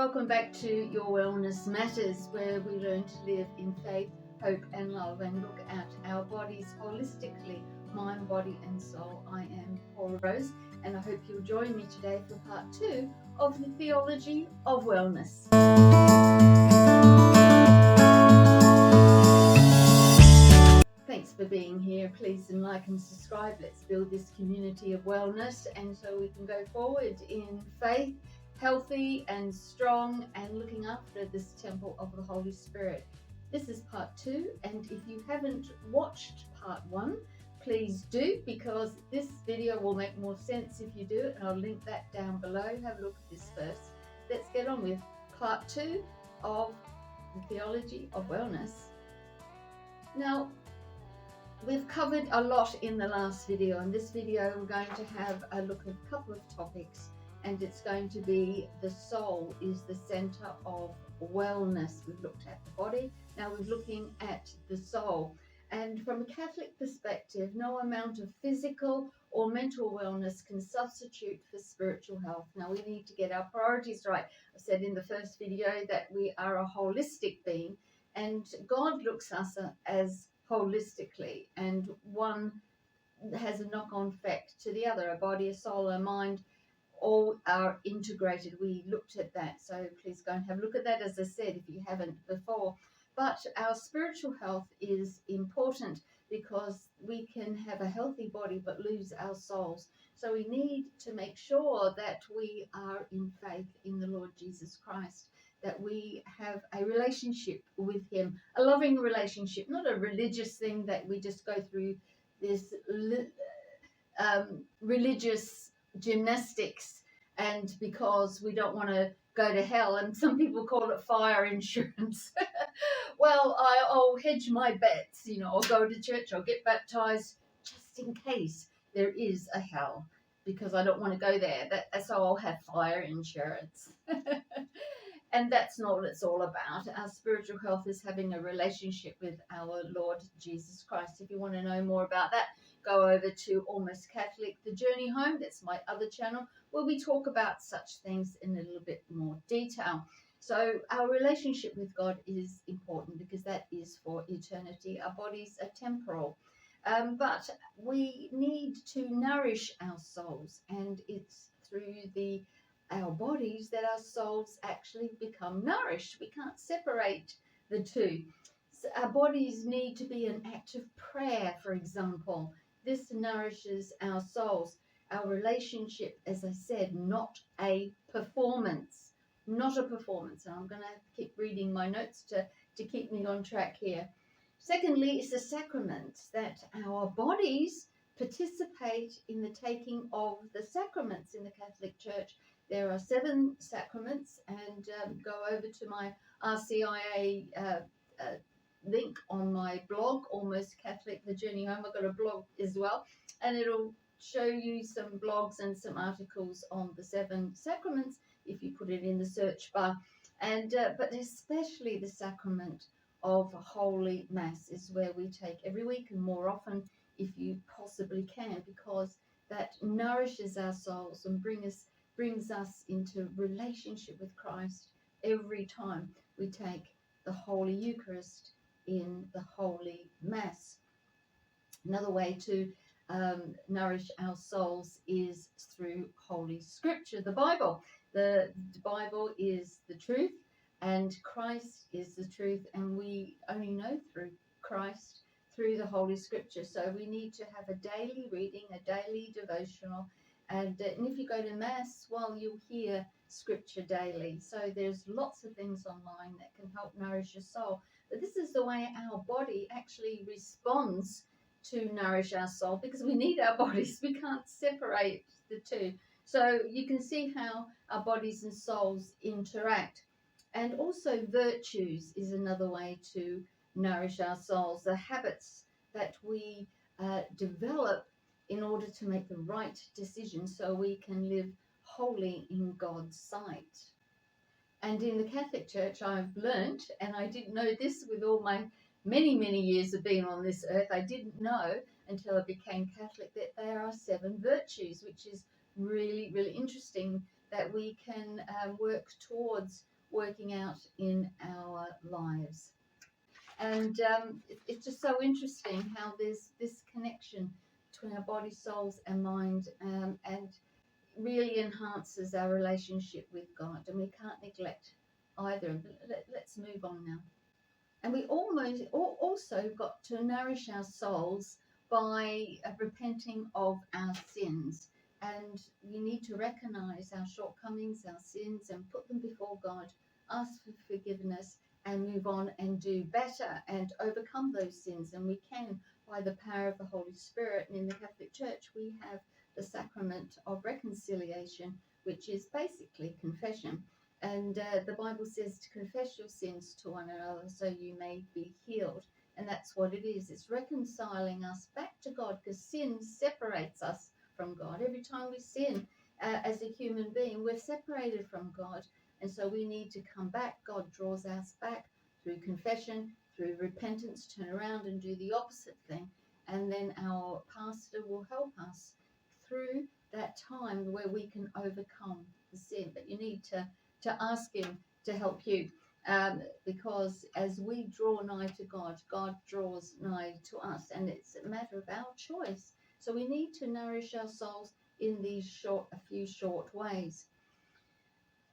Welcome back to Your Wellness Matters, where we learn to live in faith, hope and love and look at our bodies holistically, mind, body and soul. I am Paula Rose, and I hope you'll join me today for part 2 of the Theology of Wellness. Thanks for being here. Please like and subscribe. Let's build this community of wellness, and so we can go forward in faith, healthy and strong, and looking after this temple of the Holy Spirit. This is part 2, and if you haven't watched part 1, please do, because this video will make more sense if you do it, and I'll link that down below. Have a look at this first. Let's get on with part 2 of the Theology of Wellness. Now, we've covered a lot in the last video. In this video, we're going to have a look at a couple of topics, and it's going to be the soul is the center of wellness. We've looked at the body, now we're looking at the soul. And from a Catholic perspective, no amount of physical or mental wellness can substitute for spiritual health. Now we need to get our priorities right. I said in the first video that we are a holistic being, and God looks at us as holistically, and one has a knock-on effect to the other. A body, a soul, a mind, all are integrated. We looked at that, so please go and have a look at that, as I said, if you haven't before. But our spiritual health is important because we can have a healthy body but lose our souls. So we need to make sure that we are in faith in the Lord Jesus Christ, that we have a relationship with him, a loving relationship, not a religious thing that we just go through this religious gymnastics, and because we don't want to go to hell, and some people call it fire insurance. Well, I'll hedge my bets, I'll go to church, I'll get baptized just in case there is a hell, because I don't want to go there. So I'll have fire insurance. And that's not what it's all about. Our spiritual health is having a relationship with our Lord Jesus Christ. If you want to know more about that, go over to Almost Catholic, The Journey Home. That's my other channel, where we talk about such things in a little bit more detail. So our relationship with God is important because that is for eternity. Our bodies are temporal. But we need to nourish our souls, and it's through our bodies that our souls actually become nourished. We can't separate the two. So our bodies need to be an act of prayer, for example. This nourishes our souls. Our relationship, as I said, not a performance. Not a performance. And I'm going to keep reading my notes to keep me on track here. Secondly, it's the sacraments, that our bodies participate in the taking of the sacraments in the Catholic Church. There are 7 sacraments, and go over to my RCIA link on my blog, Almost Catholic, The Journey Home. I've got a blog as well, and it'll show you some blogs and some articles on the 7 sacraments if you put it in the search bar. And but especially the sacrament of Holy Mass is where we take every week, and more often if you possibly can, because that nourishes our souls and brings us into relationship with Christ every time we take the Holy Eucharist in the Holy Mass. Another way to nourish our souls is through Holy Scripture, the Bible. The Bible is the truth, and Christ is the truth, and we only know through Christ, through the Holy Scripture. So we need to have a daily reading, a daily devotional, and if you go to Mass, well, you'll hear Scripture daily. So there's lots of things online that can help nourish your soul. But this is the way our body actually responds to nourish our soul, because we need our bodies. We can't separate the two. So you can see how our bodies and souls interact. And also virtues is another way to nourish our souls. The habits that we develop in order to make the right decision so we can live holy in God's sight. And in the Catholic Church, I've learnt, and I didn't know this with all my many years of being on this earth, I didn't know until I became Catholic that there are 7 virtues, which is really interesting, that we can work towards working out in our lives. And it's just so interesting how there's this connection between our body, souls, and mind, and really enhances our relationship with God. And we can't neglect either. Let's move on now. And we also got to nourish our souls by repenting of our sins. And we need to recognize our shortcomings, our sins, and put them before God, ask for forgiveness, and move on and do better and overcome those sins. And we can by the power of the Holy Spirit. And in the Catholic Church, we have the sacrament of reconciliation, which is basically confession. And the Bible says to confess your sins to one another so you may be healed. And that's what it is. It's reconciling us back to God, because sin separates us from God. Every time we sin as a human being, we're separated from God. And so we need to come back. God draws us back through confession, through repentance, turn around and do the opposite thing. And then our pastor will help us through that time where we can overcome the sin. But you need to ask him to help you, because as we draw nigh to God, God draws nigh to us, and it's a matter of our choice. So we need to nourish our souls in these a few short ways.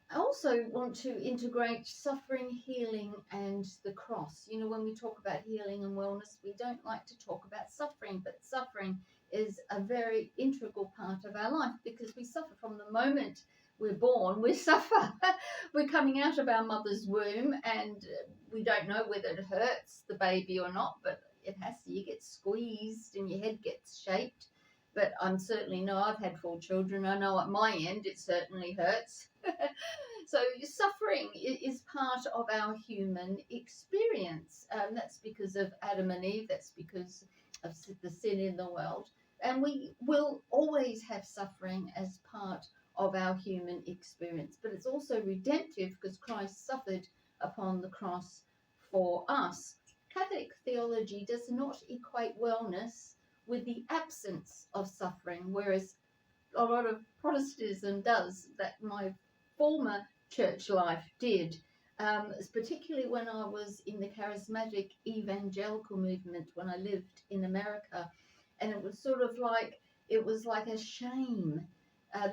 I also want to integrate suffering, healing, and the cross. You know, when we talk about healing and wellness, we don't like to talk about suffering, but suffering is a very integral part of our life, because we suffer from the moment we're born. We suffer. We're coming out of our mother's womb, and we don't know whether it hurts the baby or not, but it has to. You get squeezed and your head gets shaped. But I'm certainly know I've had 4 children. I know at my end it certainly hurts. So suffering is part of our human experience. That's because of Adam and Eve. That's because of the sin in the world. And we will always have suffering as part of our human experience. But it's also redemptive, because Christ suffered upon the cross for us. Catholic theology does not equate wellness with the absence of suffering, whereas a lot of Protestantism does, that my former church life did, particularly when I was in the charismatic evangelical movement when I lived in America. And it was sort of like, it was like a shame,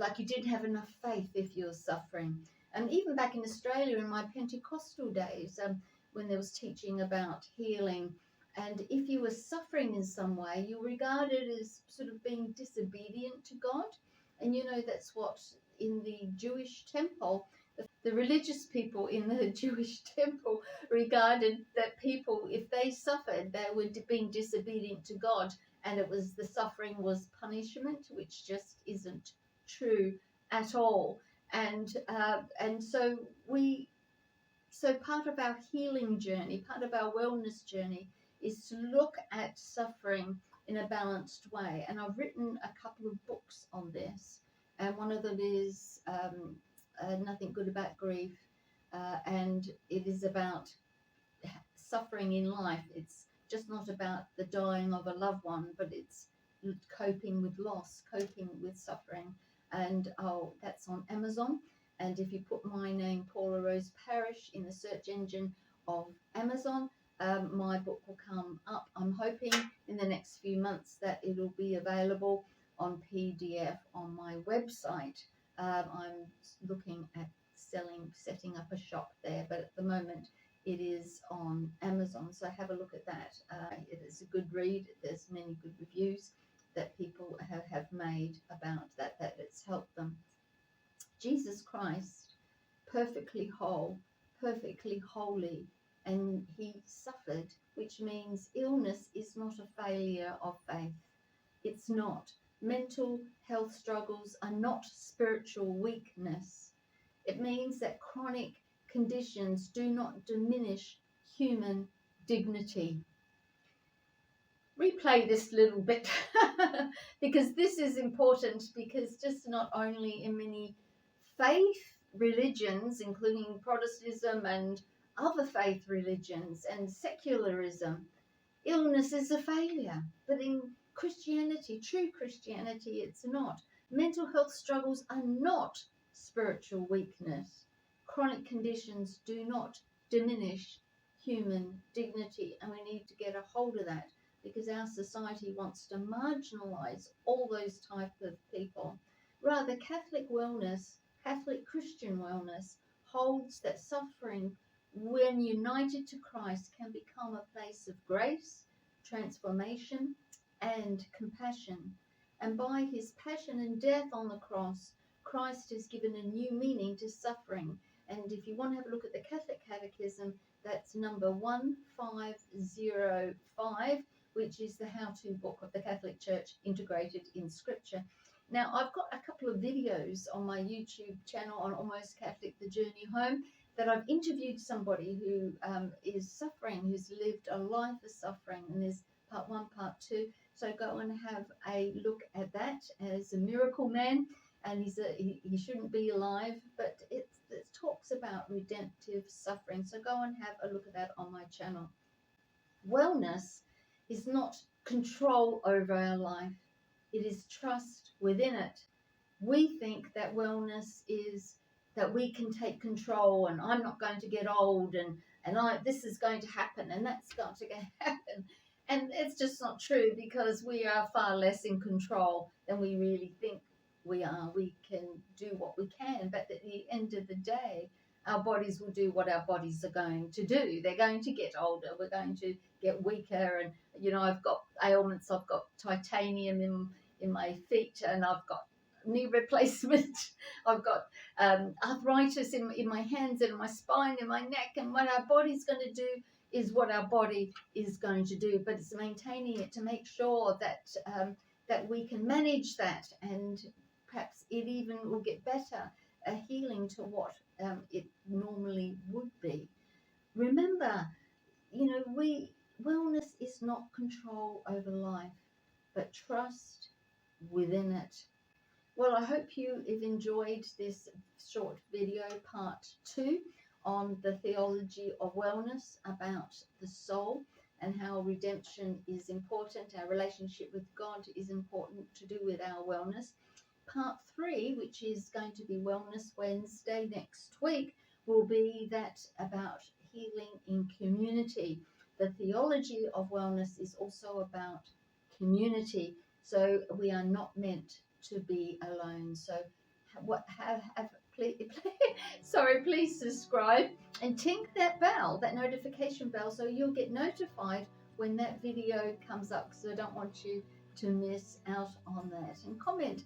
like you didn't have enough faith if you were suffering. And even back in Australia in my Pentecostal days, when there was teaching about healing, and if you were suffering in some way, you were regarded as sort of being disobedient to God. And you know, that's what in the Jewish temple, the religious people in the Jewish temple regarded that people, if they suffered, they were being disobedient to God, and it was the suffering was punishment, which just isn't true at all. And so part of our healing journey, part of our wellness journey, is to look at suffering in a balanced way. And I've written a couple of books on this, and one of them is Nothing Good About Grief, and it is about suffering in life. It's just not about the dying of a loved one, but it's coping with loss, coping with suffering. And that's on Amazon. And if you put my name, Paula Rose Parish, in the search engine of Amazon, my book will come up. I'm hoping in the next few months that it'll be available on PDF on my website. I'm looking at setting up a shop there, but at the moment it is on Amazon, so have a look at that. It is a good read. There's many good reviews that people have made about that it's helped them. Jesus Christ, perfectly whole, perfectly holy, and he suffered, which means illness is not a failure of faith. It's not. Mental health struggles are not spiritual weakness. It means that chronic conditions do not diminish human dignity. Replay this little bit because this is important, because just not only in many faith religions, including Protestantism and other faith religions and secularism, illness is a failure. But in Christianity, true Christianity, it's not. Mental health struggles are not spiritual weakness. Chronic conditions do not diminish human dignity, and we need to get a hold of that, because our society wants to marginalize all those type of people. Rather, Catholic wellness, Catholic Christian wellness, holds that suffering, when united to Christ, can become a place of grace, transformation, and compassion. And by his passion and death on the cross, Christ has given a new meaning to suffering. And if you want to have a look at the Catholic Catechism, that's number 1505, which is the how-to book of the Catholic Church integrated in Scripture. Now, I've got a couple of videos on my YouTube channel on Almost Catholic, The Journey Home, that I've interviewed somebody who is suffering, who's lived a life of suffering, and there's part 1, part 2. So go and have a look at that. As a miracle man, and he shouldn't be alive, but it talks about redemptive suffering. So go and have a look at that on my channel. Wellness is not control over our life. It is trust within it. We think that wellness is that we can take control, and I'm not going to get old, and this is going to happen, and that's going to happen. And it's just not true, because we are far less in control than we really think we are. We can do what we can, but at the end of the day, our bodies will do what our bodies are going to do. They're going to get older. We're going to get weaker. And, I've got ailments. I've got titanium in my feet, and I've got knee replacement. I've got arthritis in my hands and my spine and my neck. And what our body's going to do is what our body is going to do. But it's maintaining it to make sure that that we can manage that, and perhaps it even will get better, a healing to what it normally would be. Remember, wellness is not control over life, but trust within it. Well, I hope you have enjoyed this short video, part 2, on the theology of wellness, about the soul and how redemption is important. Our relationship with God is important to do with our wellness. Part 3, which is going to be Wellness Wednesday next week, will be that about healing in community. The theology of wellness is also about community. So we are not meant to be alone. So please subscribe and tink that bell, that notification bell, so you'll get notified when that video comes up, because I don't want you to miss out on that. And comment,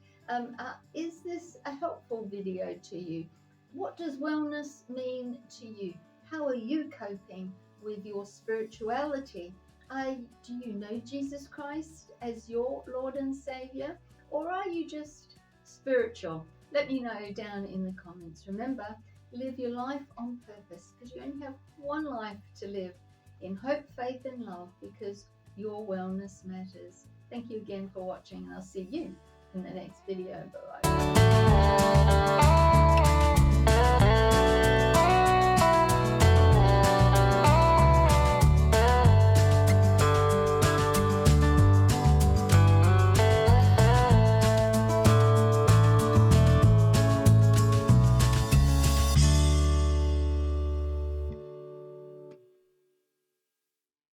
is this a helpful video to you? What does wellness mean to you? How are you coping with your spirituality? Do you know Jesus Christ as your Lord and Savior? Or are you just spiritual? Let me know down in the comments. Remember, live your life on purpose, because you only have one life to live, in hope, faith, and love, because your wellness matters. Thank you again for watching, and I'll see you in the next video. Bye-bye.